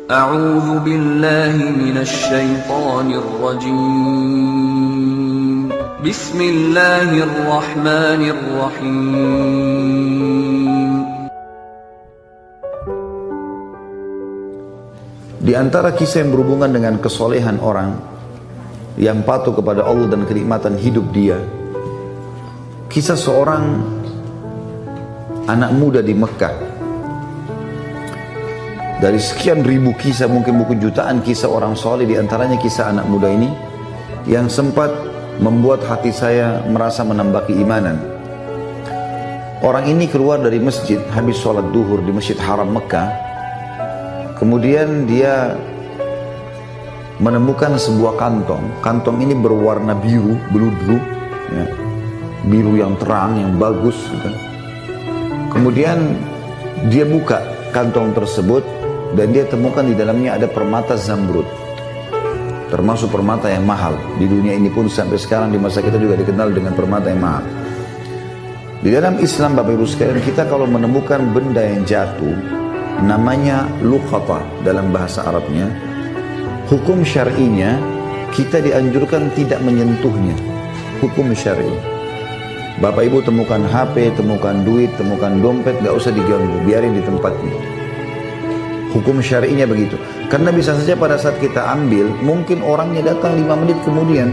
أعوذ بالله من الشيطان الرجيم بسم الله الرحمن الرحيم. Di antara kisah yang berhubungan dengan kesolehan orang yang patuh kepada Allah dan kenikmatan hidup dia, kisah seorang anak muda di Mekah. Dari sekian ribu kisah, mungkin buku jutaan kisah orang soleh, di antaranya kisah anak muda ini yang sempat membuat hati saya merasa menambah keimanan. Orang ini keluar dari masjid habis sholat duhur di Masjid Haram Mekah. Kemudian dia menemukan sebuah kantong. Kantong ini berwarna biru, beludru, ya. Biru yang terang, yang bagus, gitu. Kemudian dia buka kantong tersebut dan dia temukan di dalamnya ada permata zamrud, termasuk permata yang mahal. Di dunia ini pun sampai sekarang di masa kita juga dikenal dengan permata yang mahal. Di dalam Islam, Bapak Ibu sekalian, kita kalau menemukan benda yang jatuh, namanya luqata dalam bahasa Arabnya. Hukum syar'inya kita dianjurkan tidak menyentuhnya. Hukum syar'i. Bapak Ibu temukan HP, temukan duit, temukan dompet, gak usah diganggu, biarin di tempatnya. Hukum syar'inya begitu. Karena bisa saja pada saat kita ambil, mungkin orangnya datang 5 menit kemudian.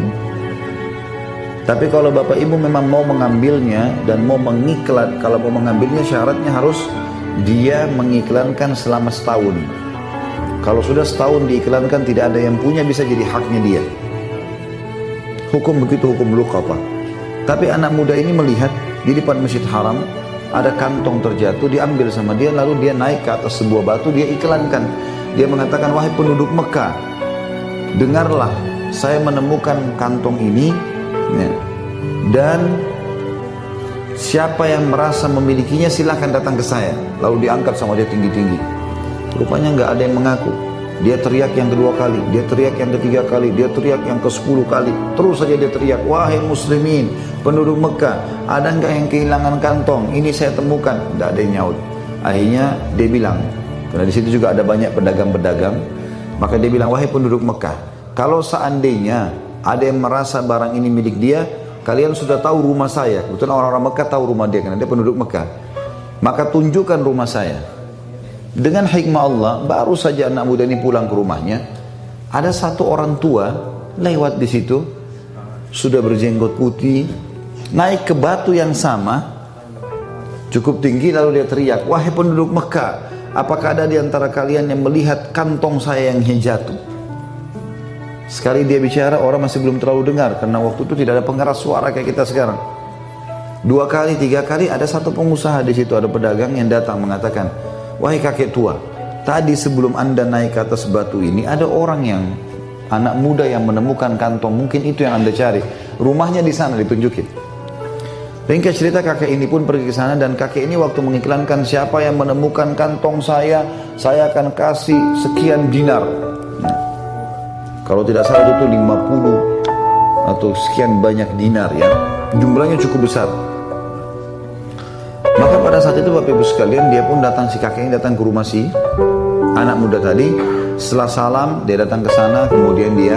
Tapi kalau Bapak Ibu memang mau mengambilnya dan mau mengiklan, kalau mau mengambilnya syaratnya harus dia mengiklankan selama setahun. Kalau sudah setahun diiklankan tidak ada yang punya, bisa jadi haknya dia. Hukum begitu, hukum luqata. Tapi anak muda ini melihat di depan Masjid Haram ada kantong terjatuh, diambil sama dia, lalu dia naik ke atas sebuah batu, dia iklankan. Dia mengatakan, wahai penduduk Mekah, dengarlah, saya menemukan kantong ini, ya, dan siapa yang merasa memilikinya silahkan datang ke saya. Lalu diangkat sama dia tinggi-tinggi. Rupanya nggak ada yang mengaku. Dia teriak yang kedua kali, dia teriak yang ketiga kali, dia teriak yang ke-10 kali. Terus saja dia teriak, wahai muslimin, penduduk Mekah, ada nggak yang kehilangan kantong? Ini saya temukan. Nggak ada yang nyaut. Akhirnya dia bilang, karena di situ juga ada banyak pedagang-pedagang, maka dia bilang, wahai penduduk Mekah, kalau seandainya ada yang merasa barang ini milik dia, kalian sudah tahu rumah saya. Kebetulan orang-orang Mekah tahu rumah dia, karena dia penduduk Mekah. Maka tunjukkan rumah saya. Dengan hikmah Allah, baru saja anak muda ini pulang ke rumahnya, ada satu orang tua lewat di situ, sudah berjenggot putih, naik ke batu yang sama, cukup tinggi, lalu dia teriak, wahai penduduk Mekah, apakah ada di antara kalian yang melihat kantong saya yang jatuh? Sekali dia bicara, orang masih belum terlalu dengar, karena waktu itu tidak ada pengeras suara kayak kita sekarang. 2 kali, 3 kali, ada satu pengusaha di situ, ada pedagang yang datang mengatakan, wahai kakek tua, tadi sebelum anda naik ke atas batu ini, ada orang yang, anak muda yang menemukan kantong, mungkin itu yang anda cari. Rumahnya di sana, ditunjukin. Ringkas cerita, kakek ini pun pergi ke sana, dan kakek ini waktu mengiklankan, siapa yang menemukan kantong saya akan kasih sekian dinar. Kalau tidak salah itu 50 atau sekian banyak dinar, ya. Jumlahnya cukup besar. Maka pada saat itu Bapak Ibu sekalian, dia pun datang, si kakek ini datang ke rumah si anak muda tadi. Setelah salam, dia datang ke sana, kemudian dia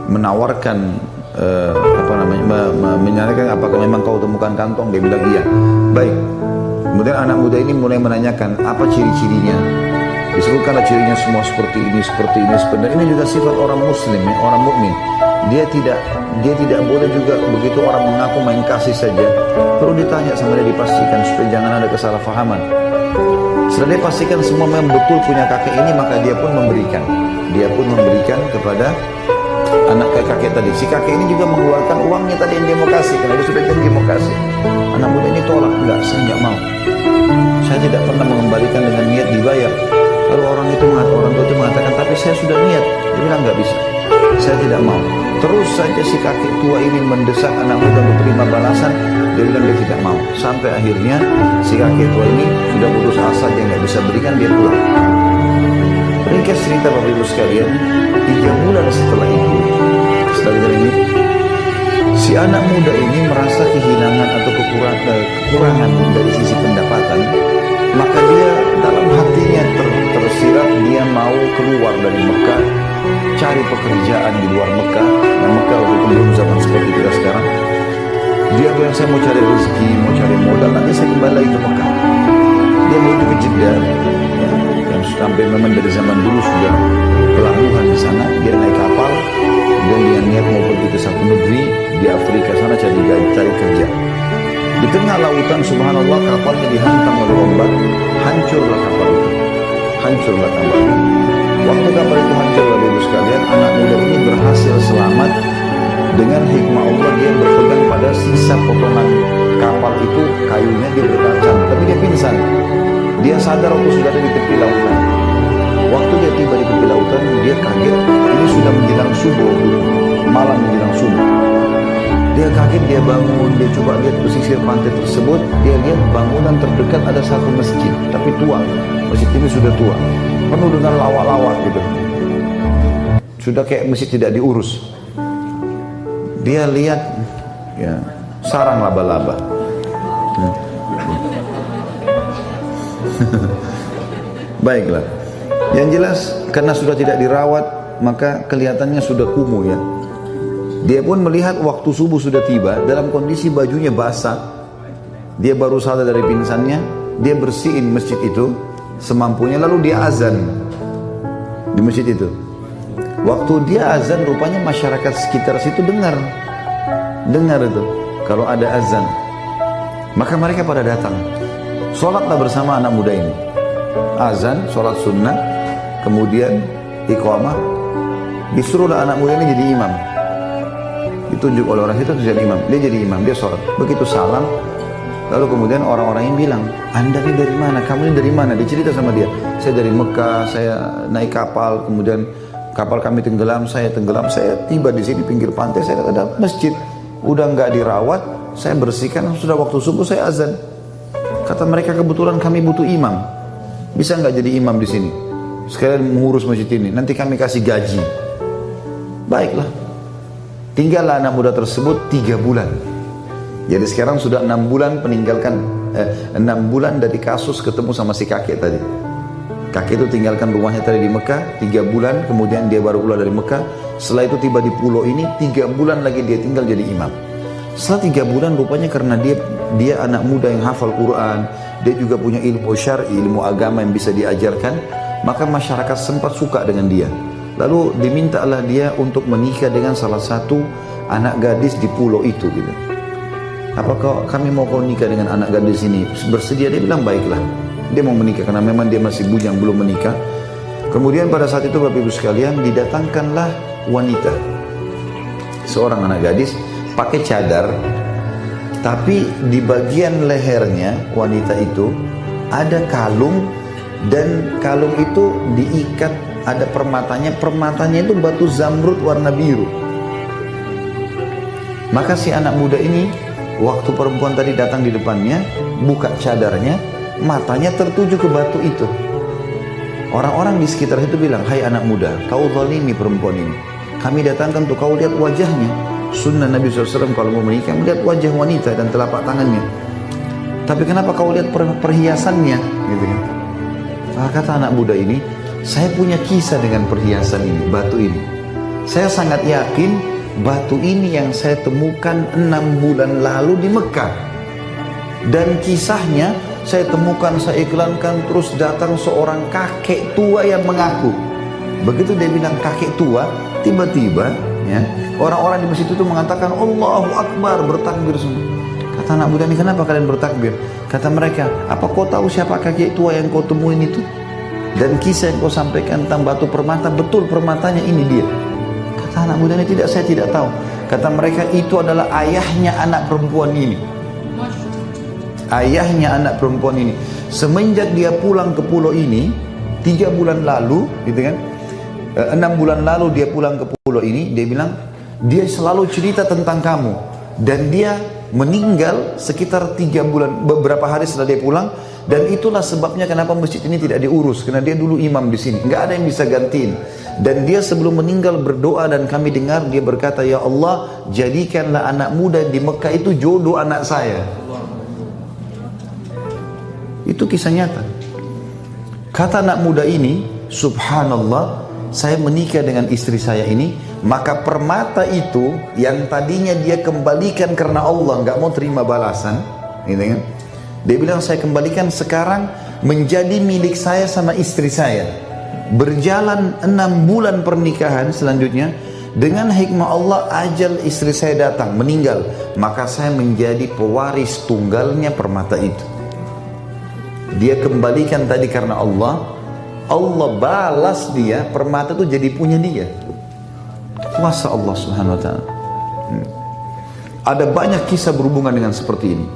menawarkan menanyakan apakah memang kau temukan kantong. Dia bilang iya. Baik. Kemudian anak muda ini mulai menanyakan apa ciri-cirinya. Disebutkanlah cirinya semua seperti ini, seperti ini, seperti ini. Ini juga sifat orang muslim, ya, orang mukmin. Dia tidak boleh juga begitu orang mengaku main kasih saja. Perlu ditanya sama dia, dipastikan supaya jangan ada kesalahpahaman. Setelah dia pastikan semua memang betul punya kakek ini, maka dia pun memberikan. Dia pun memberikan kepada anak kakek tadi. Si kakek ini juga mengeluarkan uangnya tadi yang dia mau kasih, karena dia sudah janji mau kasih. Anak muda ini tolak, enggak, saya enggak mau. Saya tidak pernah mengembalikan dengan niat dibayar. Lalu orang tua itu mengatakan, tapi saya sudah niat. Dia bilang enggak bisa, saya tidak mau. Terus saja si kakek tua ini mendesak anak muda untuk terima balasan. Dia bilang dia tidak mau. Sampai akhirnya si kakek tua ini sudah putus asa, dia nggak bisa berikan, dia pulang. Ringkas cerita Bapak Ibu sekalian, 3 bulan setelah itu, setelah ini, si anak muda ini merasa kehilangan atau kekurangan dari sisi pendapatan. Maka dia dalam hatinya tersirat, dia mau keluar dari Mekah, cari pekerjaan di luar Mekah. Nah, Mekah waktu itu belum zaman seperti kita sekarang. Dia bilang, saya mau cari rezeki, mau cari modal, nanti saya kembali lagi ke Mekah. Dia menuju ke Jeddah, ya, yang sampai memang dari zaman dulu sudah pelabuhan di sana. Dia naik kapal dan dia niat mau pergi ke satu negeri di Afrika sana cari kerja. Di tengah lautan, subhanallah, kapalnya dihantam oleh ombak, hancurlah kapal itu. Hancurlah kapal itu. Waktu kapal itu hancur, Bapak Ibu sekalian, anak muda ini berhasil selamat. Dengan hikmah Allah, dia berpegang pada sisa potongan kapal itu, kayunya dia berkacang, tapi dia pingsan. Dia sadar waktu sudah ada di tepi lautan. Waktu dia tiba di tepi lautan, dia kaget, ini sudah menjelang subuh, malam menjelang subuh. Dia kaget, dia bangun, dia coba lihat pesisir pantai tersebut, dia lihat bangunan terdekat ada satu masjid, tapi tua. Masjid ini sudah tua, penuh dengan lawak-lawak gitu. Sudah kayak masjid tidak diurus. Dia lihat, ya, sarang laba-laba. Baiklah. Yang jelas, karena sudah tidak dirawat, maka kelihatannya sudah kumuh ya. Dia pun melihat waktu subuh sudah tiba, dalam kondisi bajunya basah. Dia baru sadar dari pingsannya, dia bersihin masjid itu semampunya, lalu dia azan di masjid itu. Waktu dia azan, rupanya masyarakat sekitar situ dengar itu, kalau ada azan. Maka mereka pada datang. Sholatlah bersama anak muda ini. Azan, sholat sunnah, kemudian iqamah. Disuruhlah anak muda ini jadi imam. Ditunjuk oleh orang itu jadi imam. Dia jadi imam, dia sholat. Begitu salam, lalu kemudian orang-orang ini bilang, Anda ini dari mana? Kamu ini dari mana? Dia cerita sama dia. Saya dari Mekah, saya naik kapal, kemudian kapal kami tenggelam, saya tiba di sini pinggir pantai, saya ada masjid, udah nggak dirawat, saya bersihkan, sudah waktu subuh saya azan. Kata mereka, kebetulan kami butuh imam, bisa nggak jadi imam di sini? Sekalian mengurus masjid ini, nanti kami kasih gaji. Baiklah. Tinggallah anak muda tersebut 3 bulan. Jadi sekarang sudah 6 bulan peninggalkan 6 bulan dari kasus ketemu sama si kakek tadi. Kakek itu tinggalkan rumahnya tadi di Mekah 3 bulan, kemudian dia baru keluar dari Mekah. Setelah itu tiba di pulau ini, 3 bulan lagi dia tinggal jadi imam. Setelah 3 bulan, rupanya karena dia anak muda yang hafal Quran, dia juga punya ilmu syar'i, ilmu agama yang bisa diajarkan, maka masyarakat sempat suka dengan dia. Lalu dimintalah dia untuk menikah dengan salah satu anak gadis di pulau itu gitu. Apakah kami mau kau nikah dengan anak gadis ini? Bersedia? Dia bilang baiklah. Dia mau menikah karena memang dia masih bujang belum menikah. Kemudian pada saat itu Bapak Ibu sekalian, didatangkanlah wanita, seorang anak gadis pakai cadar, tapi di bagian lehernya wanita itu ada kalung, dan kalung itu diikat, ada permatanya itu batu zamrud warna biru. Maka si anak muda ini, waktu perempuan tadi datang di depannya, buka cadarnya, matanya tertuju ke batu itu. Orang-orang di sekitar itu bilang, hai anak muda, kau zalimi perempuan ini. Kami datangkan untuk kau lihat wajahnya. Sunnah Nabi SAW kalau mau menikah, melihat wajah wanita dan telapak tangannya. Tapi kenapa kau lihat perhiasannya? Gitu kan. Kata anak muda ini, saya punya kisah dengan perhiasan ini, batu ini. Saya sangat yakin batu ini yang saya temukan 6 bulan lalu di Mekah. Dan kisahnya saya temukan, saya iklankan, terus datang seorang kakek tua yang mengaku. Begitu dia bilang kakek tua, tiba-tiba ya, orang-orang di masjid itu mengatakan Allahu Akbar, bertakbir semua. Kata anak muda ini, kenapa kalian bertakbir? Kata mereka, apa kau tahu siapa kakek tua yang kau temuin itu? Dan kisah yang kau sampaikan tentang batu permata, betul permatanya ini dia. Kata anak muda ini, tidak, saya tidak tahu. Kata mereka, itu adalah ayahnya anak perempuan ini. Ayahnya anak perempuan ini. Semenjak dia pulang ke pulau ini 3 bulan lalu, gitu kan, 6 bulan lalu dia pulang ke pulau ini, dia bilang dia selalu cerita tentang kamu. Dan dia meninggal sekitar 3 bulan, beberapa hari setelah dia pulang. Dan itulah sebabnya kenapa masjid ini tidak diurus, karena dia dulu imam di sini, nggak ada yang bisa gantiin. Dan dia sebelum meninggal berdoa, dan kami dengar dia berkata, ya Allah, jadikanlah anak muda di Mekah itu jodoh anak saya. Itu kisah nyata. Kata anak muda ini, subhanallah, saya menikah dengan istri saya ini, maka permata itu yang tadinya dia kembalikan karena Allah, nggak mau terima balasan, gitu kan? Dia bilang, saya kembalikan sekarang menjadi milik saya sama istri saya. Berjalan 6 bulan pernikahan selanjutnya, dengan hikmah Allah ajal istri saya datang, meninggal, maka saya menjadi pewaris tunggalnya permata itu. Dia kembalikan tadi karena Allah, Allah balas dia, permata itu jadi punya dia. Kuasa Allah Subhanahu wa ta'ala. Ada banyak kisah berhubungan dengan seperti ini.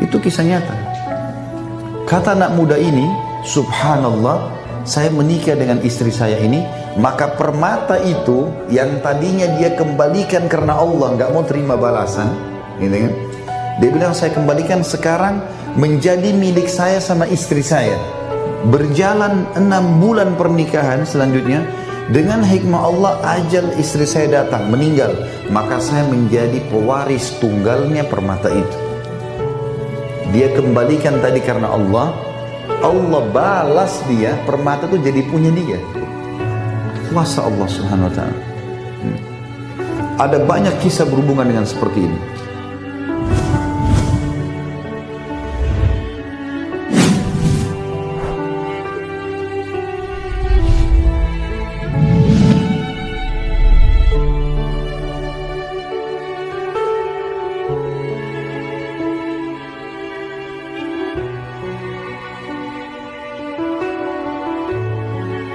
Itu kisah nyata. Kata anak muda ini, subhanallah, saya menikah dengan istri saya ini, maka permata itu yang tadinya dia kembalikan karena Allah, nggak mau terima balasan, gitu kan? Dia bilang, saya kembalikan sekarang menjadi milik saya sama istri saya. Berjalan 6 bulan pernikahan selanjutnya, dengan hikmah Allah ajal istri saya datang, meninggal, maka saya menjadi pewaris tunggalnya permata itu. Dia kembalikan tadi karena Allah, Allah balas dia, permata itu jadi punya dia. Kuasa Allah Subhanahu wa ta'ala. Ada banyak kisah berhubungan dengan seperti ini.